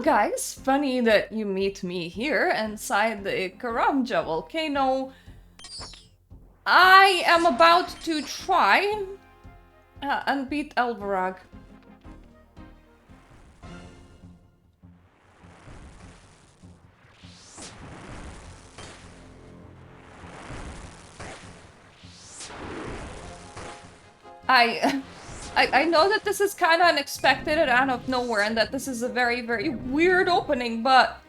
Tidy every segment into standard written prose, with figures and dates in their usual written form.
Well, guys, funny that you meet me here inside the Karamja volcano. I am about to try and beat Elvarg. I know that this is kind of unexpected and out of nowhere, and that this is a very, very weird opening, but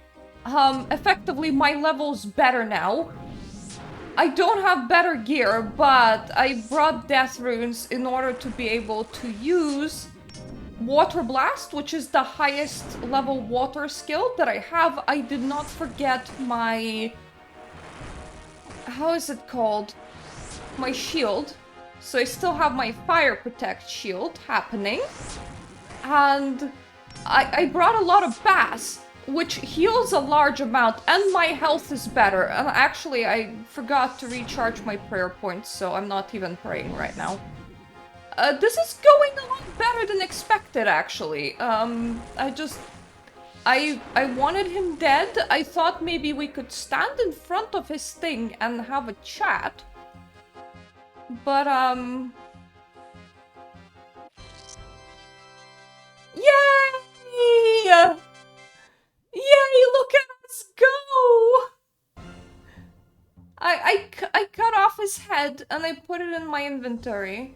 effectively my level's better now. I don't have better gear, but I brought Death Runes in order to be able to use Water Blast, which is the highest level water skill that I have. I did not forget my... how is it called? My shield. So I still have my Fire Protect shield happening. And I brought a lot of Bass, which heals a large amount, and my health is better. And actually, I forgot to recharge my prayer points, so I'm not even praying right now. This is going a lot better than expected, actually. I wanted him dead. I thought maybe we could stand in front of his thing and have a chat. But, yay! Yay, look at us go! I cut off his head and I put it in my inventory.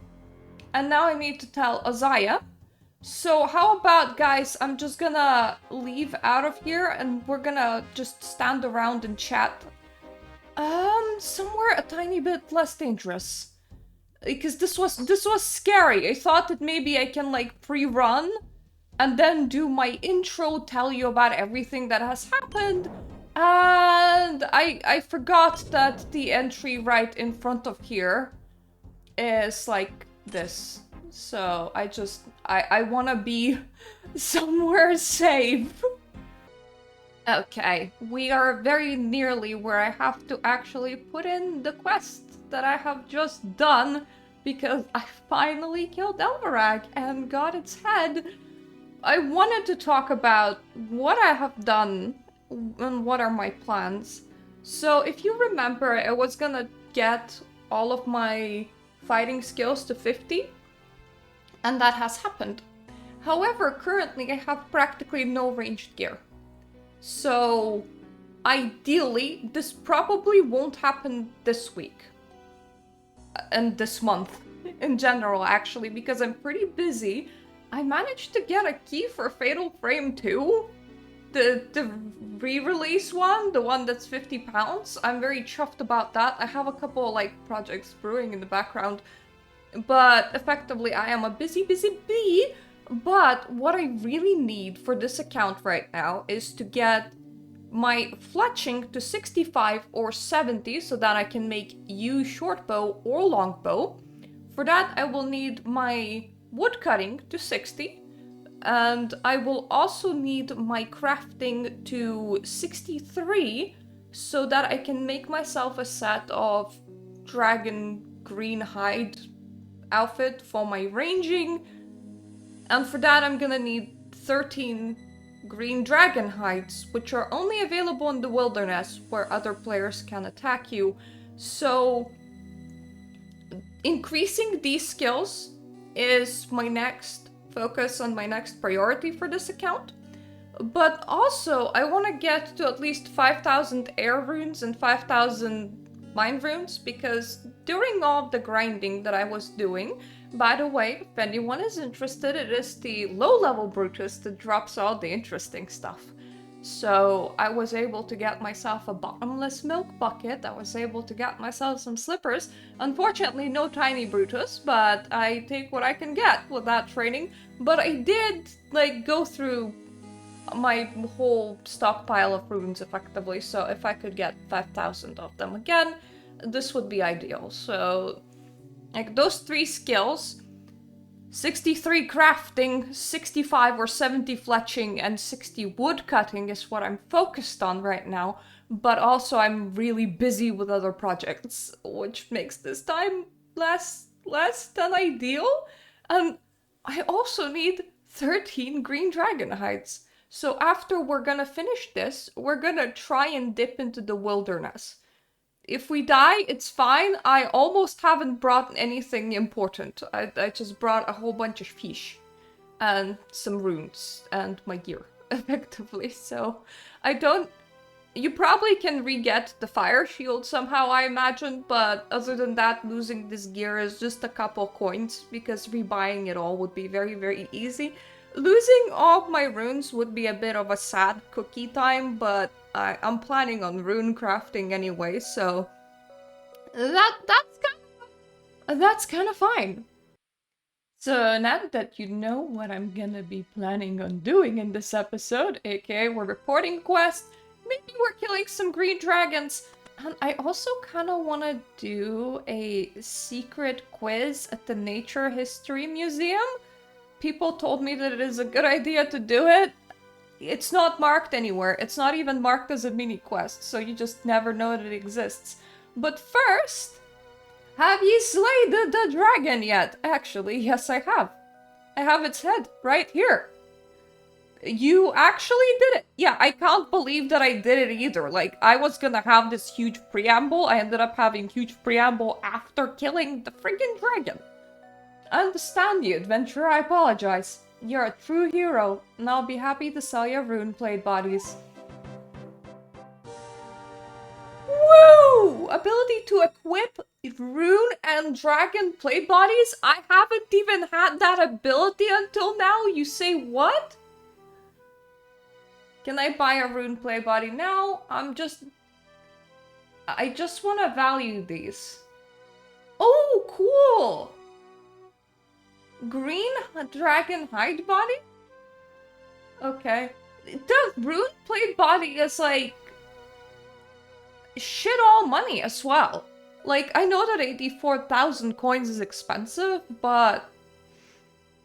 And now I need to tell Azaya. So how about, guys, I'm just gonna leave out of here and we're gonna just stand around and chat. Somewhere a tiny bit less dangerous. Because this was scary. I thought that maybe I can like pre-run and then do my intro, tell you about everything that has happened. And I forgot that the entry right in front of here is like this. So I wanna be somewhere safe. Okay, we are very nearly where I have to actually put in the quest that I have just done, because I finally killed Elvarg and got its head. I wanted to talk about what I have done and what are my plans. So if you remember, I was gonna get all of my fighting skills to 50, and that has happened. However, currently I have practically no ranged gear. So ideally, this probably won't happen this week. And this month in general, actually, because I'm pretty busy. I managed to get a key for Fatal Frame 2. The re-release one, the one that's £50. I'm very chuffed about that. I have a couple like projects brewing in the background. But effectively, I am a busy bee. But what I really need for this account right now is to get my fletching to 65 or 70 so that I can make U short bow or long bow. For that, I will need my wood cutting to 60. And I will also need my crafting to 63 so that I can make myself a set of dragon green hide outfit for my ranging. And for that, I'm gonna need 13 green dragon hides, which are only available in the wilderness where other players can attack you. So increasing these skills is my next focus and my next priority for this account. But also, I want to get to at least 5,000 air runes and 5,000 mine runes, because during all the grinding that I was doing, by the way, if anyone is interested, it is the low-level Brutus that drops all the interesting stuff. So I was able to get myself a bottomless milk bucket, I was able to get myself some slippers. Unfortunately, no tiny Brutus, but I take what I can get with that training. But I did, like, go through my whole stockpile of runes effectively, so if I could get 5,000 of them again, this would be ideal. So, like, those 3 skills, 63 crafting, 65 or 70 fletching, and 60 wood cutting is what I'm focused on right now. But also I'm really busy with other projects, which makes this time less than ideal. And I also need 13 green dragon hides. So after we're gonna finish this, we're gonna try and dip into the wilderness. If we die, it's fine. I almost haven't brought anything important. I just brought a whole bunch of fish and some runes and my gear, effectively. So I don't... You probably can re-get the fire shield somehow, I imagine, but other than that, losing this gear is just a couple coins, because rebuying it all would be very, very easy. Losing all of my runes would be a bit of a sad cookie time, but I'm planning on rune crafting anyway, so that's kind of fine. So now that you know what I'm gonna be planning on doing in this episode, aka we're reporting quests, maybe we're killing some green dragons, and I also kind of want to do a secret quiz at the Nature History Museum. People told me that it is a good idea to do it. It's not marked anywhere. It's not even marked as a mini quest, so you just never know that it exists. But first, have ye slayed the dragon yet? Actually, yes, I have. I have its head right here. You actually did it. Yeah, I can't believe that I did it either. Like, I was gonna have this huge preamble. I ended up having huge preamble after killing the friggin' dragon. I understand you, adventurer. I apologize. You're a true hero, and I'll be happy to sell your rune plate bodies. Woo! Ability to equip rune and dragon plate bodies? I haven't even had that ability until now. You say what? Can I buy a rune plate body now? I just want to value these. Oh, cool! Green dragon hide body? Okay. The rune plate body is like shit all money as well. Like, I know that 84,000 coins is expensive, but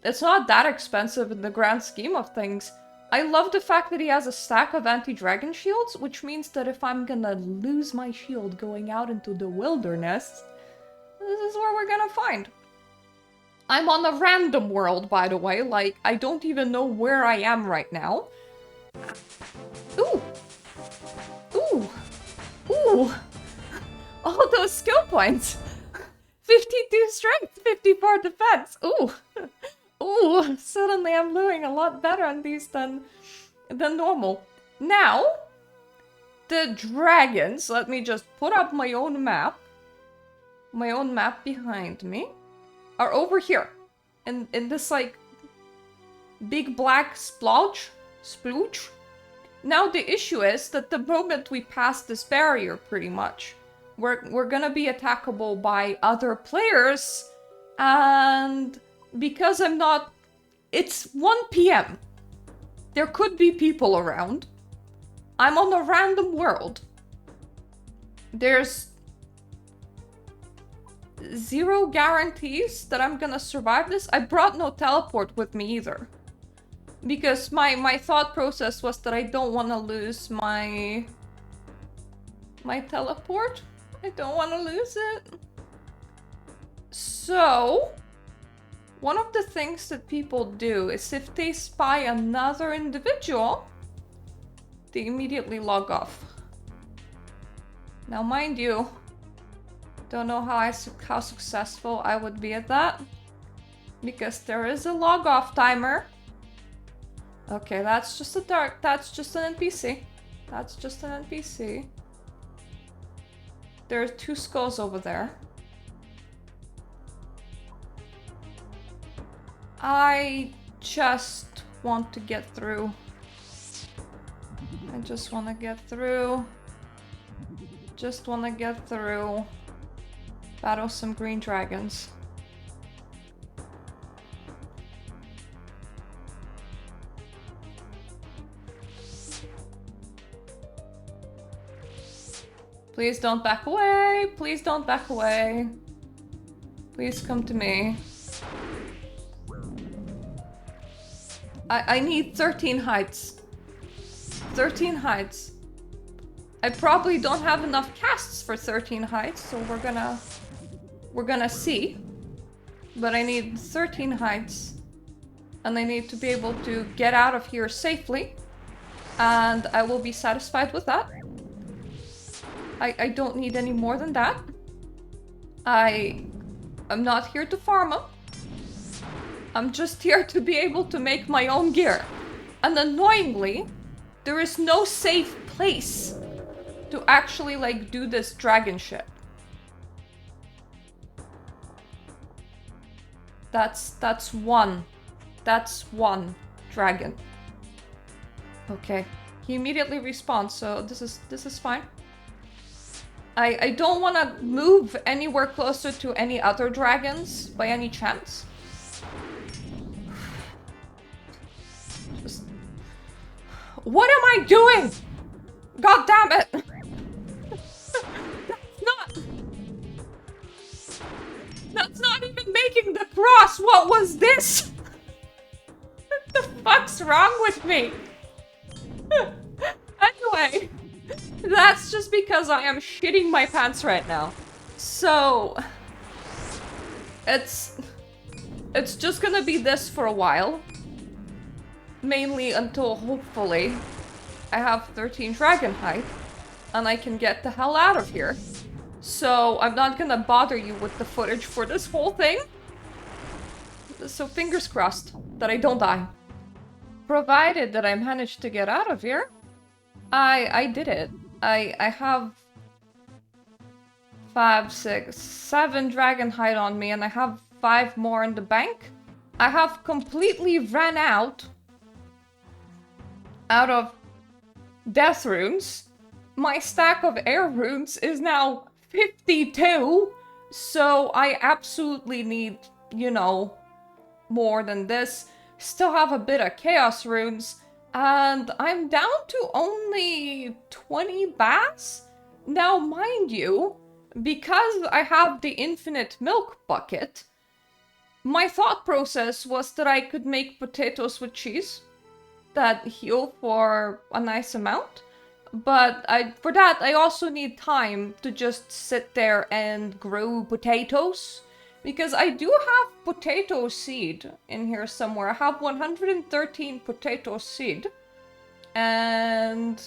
it's not that expensive in the grand scheme of things. I love the fact that he has a stack of anti-dragon shields, which means that if I'm gonna lose my shield going out into the wilderness, this is where we're gonna find. I'm on a random world, by the way, like, I don't even know where I am right now. Ooh! Ooh! Ooh! All those skill points! 52 strength, 54 defense! Ooh! Ooh! Suddenly I'm doing a lot better on these than normal. Now, the dragons, let me just put up my own map behind me, are over here. In this, like, big black splooge. Now the issue is that the moment we pass this barrier, pretty much, we're gonna be attackable by other players, and because I'm not... It's 1 p.m. There could be people around. I'm on a random world. There's zero guarantees that I'm gonna survive this. I brought no teleport with me either. Because my thought process was that I don't want to lose my teleport. I don't want to lose it. So, one of the things that people do is if they spy another individual, they immediately log off. Now, mind you, don't know how successful I would be at that, because there is a log off timer. Okay, that's just an NPC. That's just an NPC. There are 2 skulls over there. I just want to get through. I just want to get through. Just want to get through. Battle some green dragons. Please don't back away. Please don't back away. Please come to me. I need 13 heights. 13 heights. I probably don't have enough casts for 13 heights, so we're gonna see. But I need 13 heights. And I need to be able to get out of here safely. and I will be satisfied with that. I don't need any more than that. I'm not here to farm them. I'm just here to be able to make my own gear. And annoyingly, there is no safe place to actually, like, do this dragon shit. That's one dragon. Okay. He immediately respawns, so this is fine. I don't want to move anywhere closer to any other dragons by any chance. Just... What am I doing? God damn it! That's not even making the cross! What was this? What the fuck's wrong with me? Anyway, that's just because I am shitting my pants right now. So... It's just gonna be this for a while. Mainly until, hopefully, I have 13 dragon height, and I can get the hell out of here. So I'm not gonna bother you with the footage for this whole thing. So fingers crossed that I don't die. Provided that I managed to get out of here, I did it. I have 5, 6, 7 dragon hide on me, and I have 5 more in the bank. I have completely ran out of death runes. My stack of air runes is now 52, so I absolutely need, you know, more than this. Still have a bit of chaos runes, and I'm down to only 20 bass. Now, mind you, because I have the infinite milk bucket, my thought process was that I could make potatoes with cheese that heal for a nice amount. But for that, I also need time to just sit there and grow potatoes. Because I do have potato seed in here somewhere. I have 113 potato seed. And...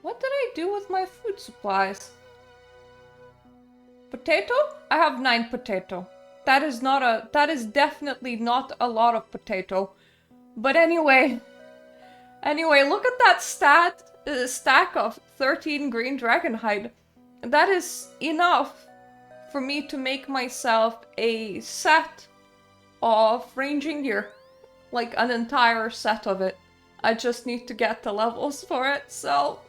what did I do with my food supplies? Potato? I have 9 potato. That is definitely not a lot of potato. But anyway, look at that stack of 13 green dragon hide. That is enough for me to make myself a set of ranging gear. Like an entire set of it. I just need to get the levels for it, so...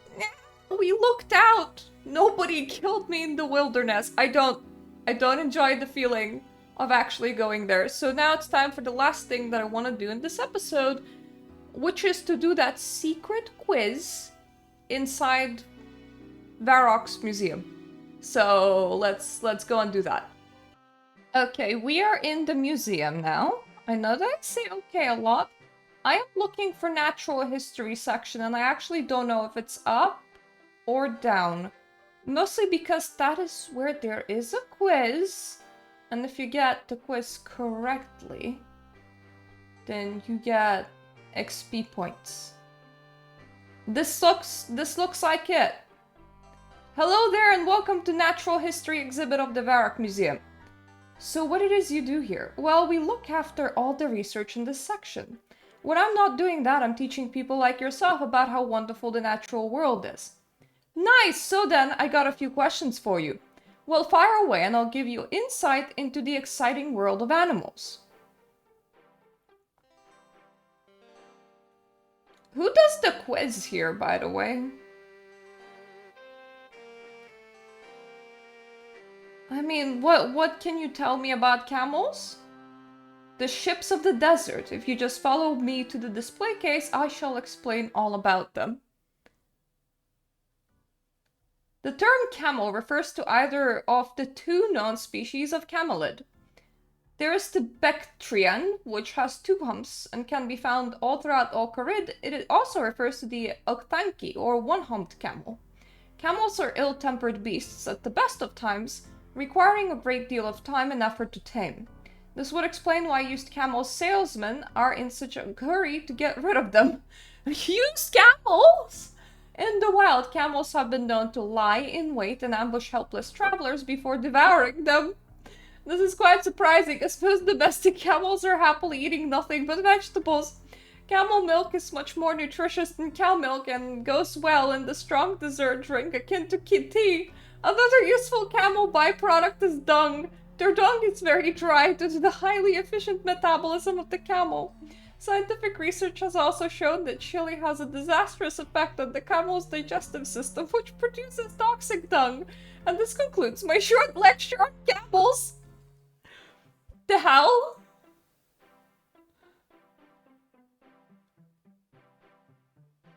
we looked out! Nobody killed me in the wilderness. I don't enjoy the feeling of actually going there. So now it's time for the last thing that I want to do in this episode, which is to do that secret quiz inside Varroc's museum. So let's go and do that. Okay, we are in the museum now. I know that I say okay a lot. I am looking for natural history section, and I actually don't know if it's up or down. Mostly because that is where there is a quiz. And if you get the quiz correctly, then you get XP points. This looks like it. Hello there and welcome to Natural History exhibit of the Varroc Museum. So what it is you do here? Well, we look after all the research in this section. When I'm not doing that, I'm teaching people like yourself about how wonderful the natural world is. Nice! So then, I got a few questions for you. Well, fire away and I'll give you insight into the exciting world of animals. Who does the quiz here, by the way? I mean, what can you tell me about camels? The ships of the desert. If you just follow me to the display case, I shall explain all about them. The term camel refers to either of the 2 known species of camelid. There is the Bactrian, which has 2 humps and can be found all throughout Olcarid. It also refers to the Octanki, or one-humped camel. Camels are ill-tempered beasts at the best of times, requiring a great deal of time and effort to tame. This would explain why used camel salesmen are in such a hurry to get rid of them. Use camels! In the wild, camels have been known to lie in wait and ambush helpless travelers before devouring them. This is quite surprising. I suppose domestic camels are happily eating nothing but vegetables. Camel milk is much more nutritious than cow milk and goes well in the strong dessert drink akin to tea. Another useful camel byproduct is dung. Their dung is very dry due to the highly efficient metabolism of the camel. Scientific research has also shown that chili has a disastrous effect on the camel's digestive system, which produces toxic dung. And this concludes my short lecture on camels. The hell?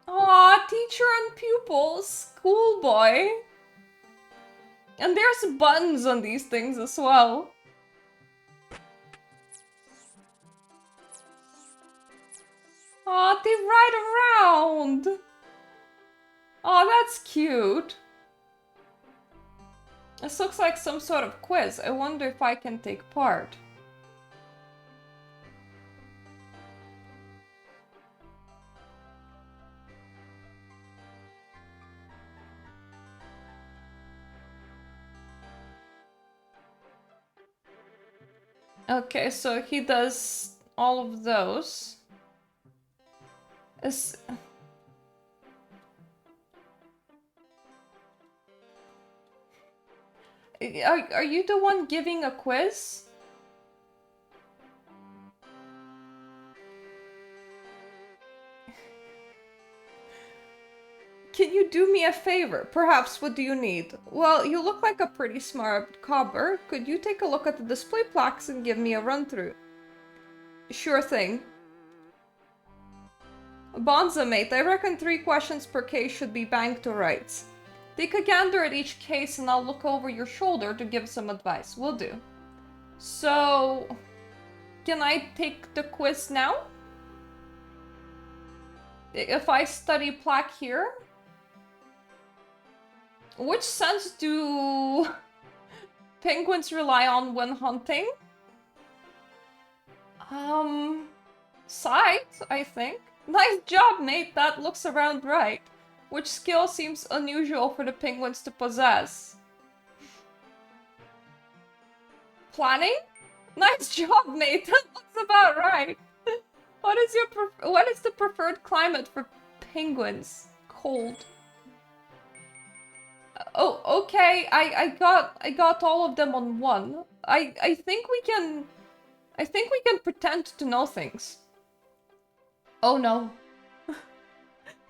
Aw, teacher and pupils, schoolboy. And there's buttons on these things as well. Aw, they ride around. Aw, that's cute. This looks like some sort of quiz. I wonder if I can take part. Okay, so he does all of those. Are you the one giving a quiz? Can you do me a favor? Perhaps, what do you need? Well, you look like a pretty smart cobbler. Could you take a look at the display plaques and give me a run-through? Sure thing. Bonza, mate, I reckon 3 questions per case should be banged to rights. Take a gander at each case and I'll look over your shoulder to give some advice. Will do. So, can I take the quiz now? If I study plaque here? Which sense do penguins rely on when hunting? Sight, I think. Nice job, mate. That looks around right. Which skill seems unusual for the penguins to possess? Planning? Nice job, mate. That looks about right. What is the preferred climate for penguins? Cold. Oh, okay. I got all of them on one. I think we can pretend to know things. Oh no.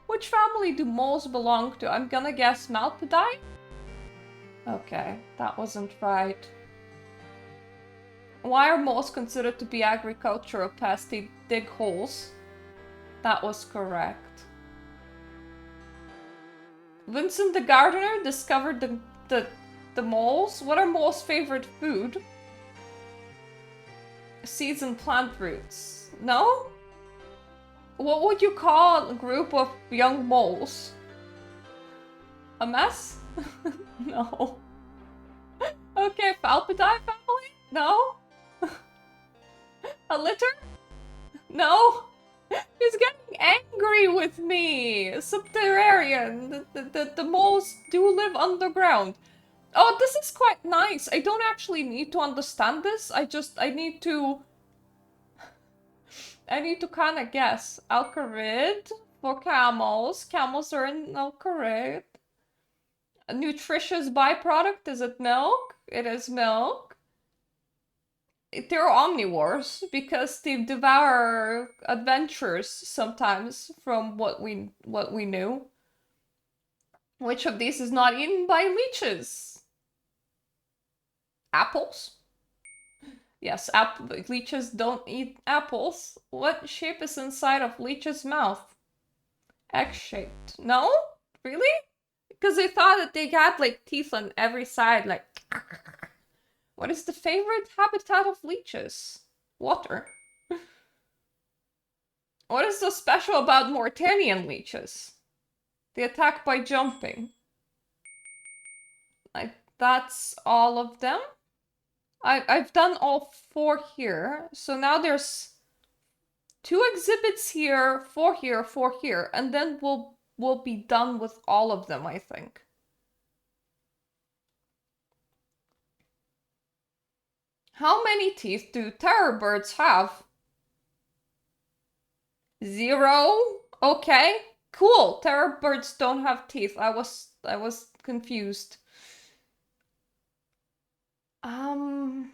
Which family do moles belong to? I'm gonna guess Malpidie? Okay, that wasn't right. Why are moles considered to be agricultural pests? They dig holes. That was correct. Vincent the gardener discovered the moles. What are moles' favorite food? Seeds and plant roots. No? What would you call a group of young moles? A mess? No. Okay, Falpidie family? No? A litter? No? He's getting angry with me! Subterranean. The moles do live underground. Oh, this is quite nice. I don't actually need to understand this. I need to kind of guess. Alcarid for camels. Camels are in Alcarid. A nutritious byproduct. Is it milk? It is milk. They're omnivores because they devour adventures sometimes from what we knew. Which of these is not eaten by leeches? Apples? Yes, leeches don't eat apples. What shape is inside of leech's mouth? Egg-shaped. No? Really? Because I thought that they had like teeth on every side, like... What is the favorite habitat of leeches? Water. What is so special about Mauritanian leeches? They attack by jumping. That's all of them. I've done all 4 here. So now there's 2 exhibits here, 4 here, 4 here, and then we'll be done with all of them, I think. How many teeth do terror birds have? 0? Okay. Cool. Terror birds don't have teeth. I was confused. 4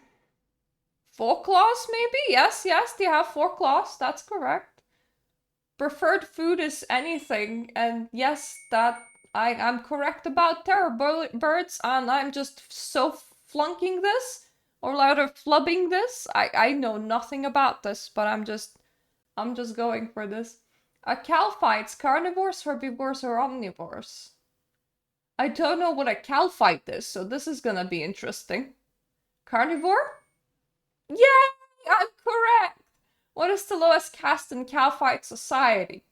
claws maybe? Yes, they have 4 claws. That's correct. Preferred food is anything, and yes, that I'm correct about terror birds, and I'm just so flunking this, or rather flubbing this. I know nothing about this, but I'm just going for this. A cow fights carnivores, herbivores, or omnivores. I don't know what a cow fight is, so this is gonna be interesting. Carnivore? Yay! I'm correct! What is the lowest caste in cow fight society?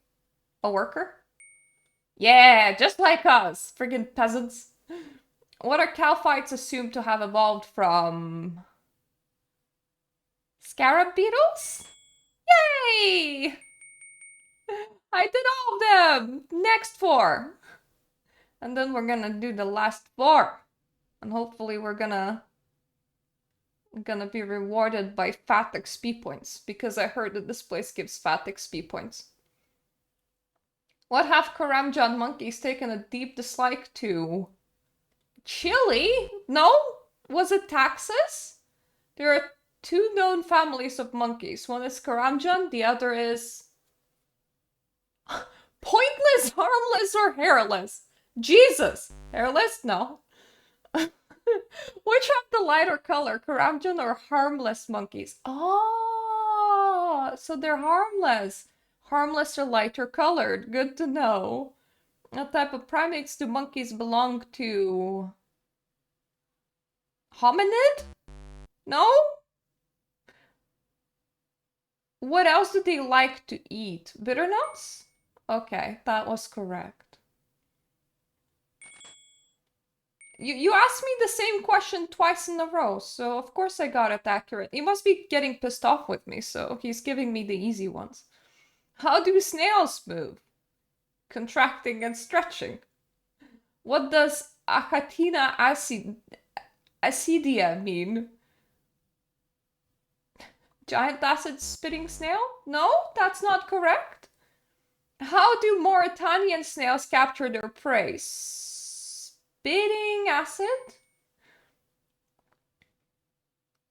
A worker? Yeah, just like us, friggin' peasants. What are cow fights assumed to have evolved from? Scarab beetles? Yay! I did all of them! Next 4! And then we're gonna do the last 4. And hopefully we're gonna be rewarded by fat XP points, because I heard that this place gives fat XP points. What have Karamjan monkeys taken a deep dislike to? Chili? No? Was it taxes? There are 2 known families of monkeys. One is Karamjan, the other is pointless, harmless, or hairless. Jesus! Hairless? No. Which have the lighter color, Karamjan or harmless monkeys? Oh, so they're harmless. Harmless or lighter colored. Good to know. What type of primates do monkeys belong to? Hominid? No? What else do they like to eat? Bitter nuts? Okay, that was correct. You asked me the same question twice in a row, so of course I got it accurate. He must be getting pissed off with me, so he's giving me the easy ones. How do snails move? Contracting and stretching. What does Achatina acidia mean? Giant acid spitting snail? No, that's not correct. How do Mauritanian snails capture their prey? Spitting acid?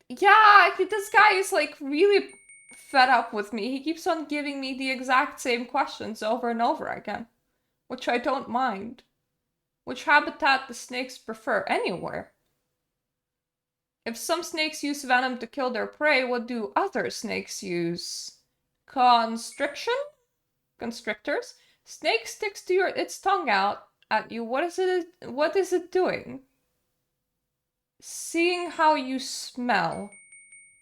Yeah, this guy is like really fed up with me. He keeps on giving me the exact same questions over and over again, which I don't mind. Which habitat do snakes prefer? Anywhere. If some snakes use venom to kill their prey, what do other snakes use? Constriction? Constrictors? Snake sticks to its tongue out at you. What is it doing? Seeing how you smell.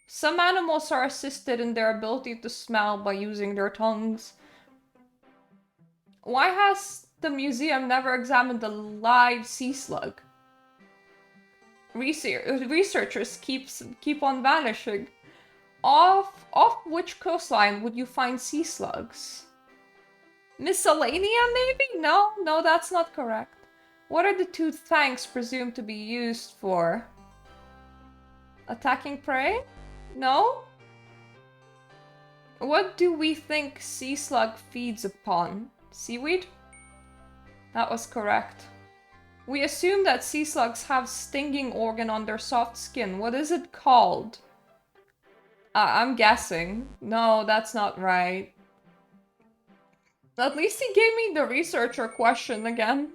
Some animals are assisted in their ability to smell by using their tongues. Why has the museum never examined a live sea slug? Researchers keep on vanishing. Off which coastline would you find sea slugs? Miscellanea, maybe? No, that's not correct. What are the 2 fangs presumed to be used for? Attacking prey? No? What do we think sea slug feeds upon? Seaweed? That was correct. We assume that sea slugs have stinging organ on their soft skin. What is it called? I'm guessing. No, that's not right. At least he gave me the researcher question again.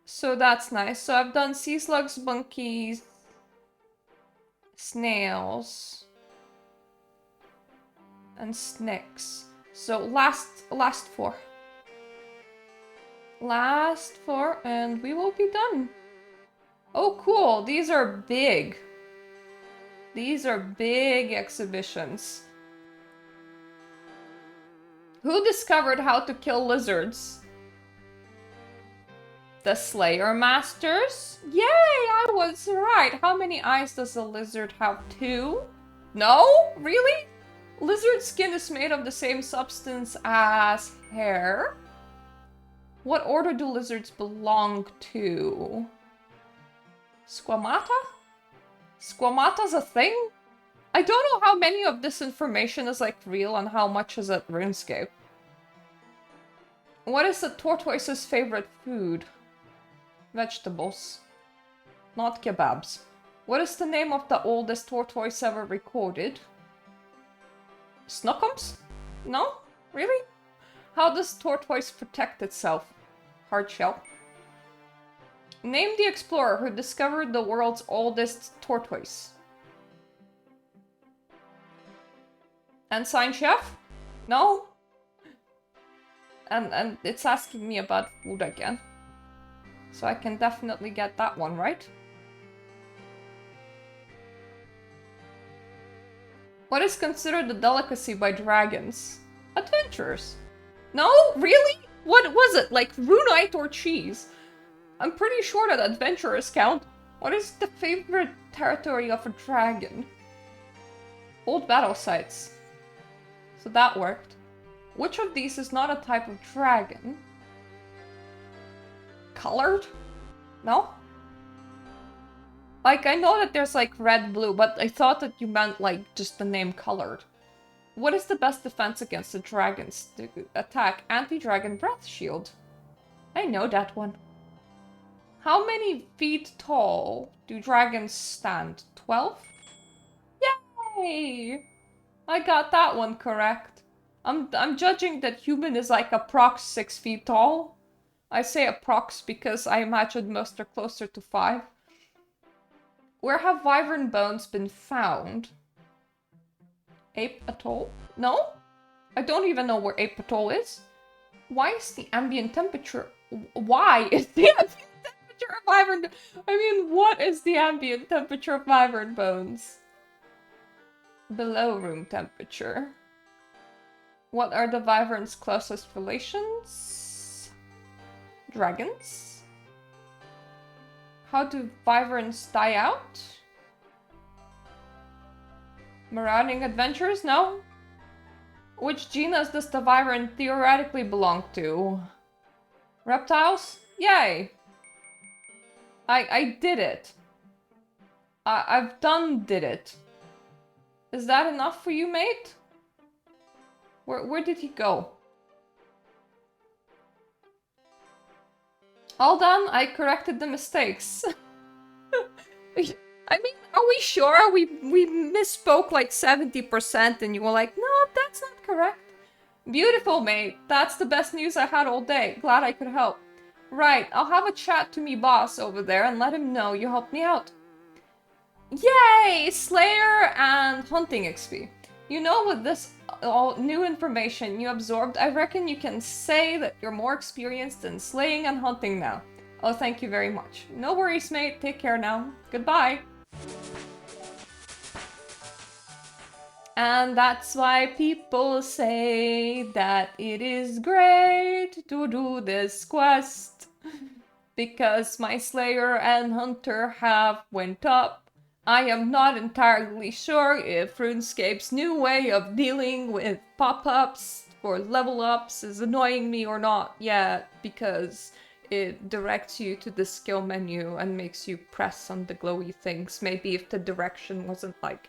So that's nice. So I've done sea slugs, monkeys, snails, and snakes. So last 4. Last 4, and we will be done. Oh, cool. These are big. These are big exhibitions. Who discovered how to kill lizards? The Slayer Masters? Yay, I was right. How many eyes does a lizard have? 2? No? Really? Lizard skin is made of the same substance as hair. What order do lizards belong to? Squamata? Squamata's a thing? I don't know how many of this information is like real and how much is at RuneScape. What is the tortoise's favorite food? Vegetables. Not kebabs. What is the name of the oldest tortoise ever recorded? Snookums? No? Really? How does tortoise protect itself? Hard shell. Name the explorer who discovered the world's oldest tortoise. Ensign chef? No? And it's asking me about food again. So I can definitely get that one right. What is considered a delicacy by dragons? Adventurers. No? Really? What was it? Like runite or cheese? I'm pretty sure that adventurers count. What is the favorite territory of a dragon? Old battle sites. So that worked. Which of these is not a type of dragon? Colored? No? Like, I know that there's like red, blue, but I thought that you meant like just the name colored. What is the best defense against the dragon's attack? Anti-dragon breath shield. I know that one. How many feet tall do dragons stand? 12? Yay! I got that one correct. I'm judging that human is like approx 6 feet tall. I say approx because I imagine most are closer to 5. Where have wyvern bones been found? Ape Atoll? No? I don't even know where Ape Atoll is. Why is the ambient temperature... Why is the ambient temperature of wyvern... I mean, what is the ambient temperature of wyvern bones? Below room temperature. What are the wyvern's closest relations? Dragons? How do wyverns die out? Marauding adventures? No? Which genus does the wyvern theoretically belong to? Reptiles? Yay! I did it. I've did it. Is that enough for you, mate? Where did he go? All done, I corrected the mistakes. I mean, are we sure? We misspoke like 70% and you were like, no, that's not correct. Beautiful, mate. That's the best news I had all day. Glad I could help. Right, I'll have a chat to me boss over there and let him know you helped me out. Yay! Slayer and hunting XP. You know, with this all new information you absorbed, I reckon you can say that you're more experienced in slaying and hunting now. Oh, thank you very much. No worries, mate. Take care now. Goodbye. And that's why people say that it is great to do this quest. Because my Slayer and Hunter have went up. I am not entirely sure if RuneScape's new way of dealing with pop-ups for level ups is annoying me or not yet, because it directs you to the skill menu and makes you press on the glowy things. Maybe if the direction wasn't like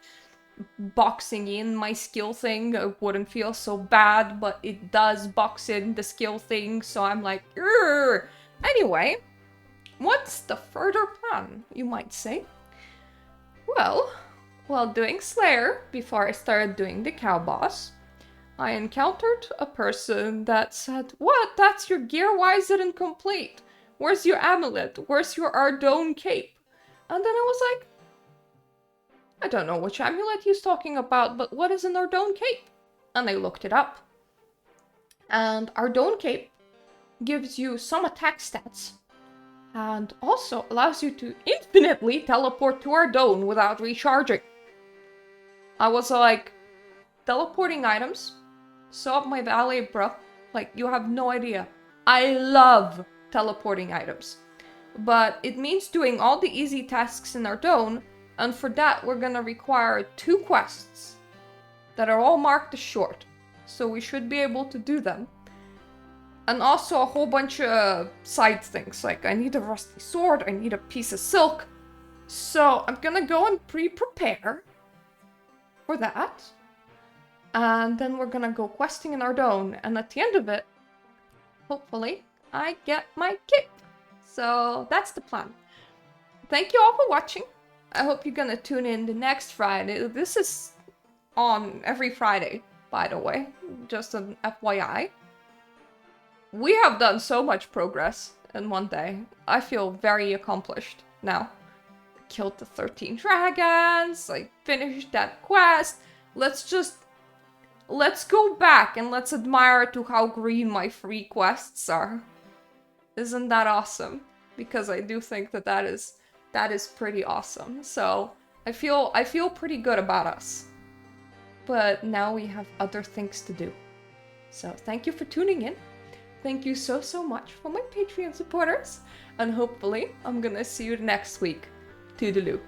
boxing in my skill thing, I wouldn't feel so bad, but it does box in the skill thing, so I'm like, urgh. Anyway, what's the further plan, you might say? Well, while doing Slayer, before I started doing the cow boss, I encountered a person that said, "What? That's your gear? Why is it incomplete? Where's your amulet? Where's your Ardougne cape?" And then I was like, I don't know which amulet he's talking about, but what is an Ardougne cape? And I looked it up. And Ardougne cape gives you some attack stats, and also allows you to infinitely teleport to Ardougne without recharging. I was like, teleporting items? Saw up my valet, bro. Like, you have no idea. I love teleporting items. But it means doing all the easy tasks in Ardougne, and for that we're gonna require 2 quests. that are all marked as short. So we should be able to do them. And also a whole bunch of side things, like I need a rusty sword, I need a piece of silk. So I'm gonna go and pre-prepare for that. And then we're gonna go questing in Ardone, and at the end of it, hopefully, I get my cape. So that's the plan. Thank you all for watching. I hope you're gonna tune in the next Friday. This is on every Friday, by the way, just an FYI. We have done so much progress in one day. I feel very accomplished now. I killed the 13 dragons, I finished that quest. Let's go back and let's admire to how green my free quests are. Isn't that awesome? Because I do think that is pretty awesome. So I feel pretty good about us. But now we have other things to do. So thank you for tuning in. Thank you so much for my Patreon supporters. And hopefully I'm gonna see you next week. Toodaloo.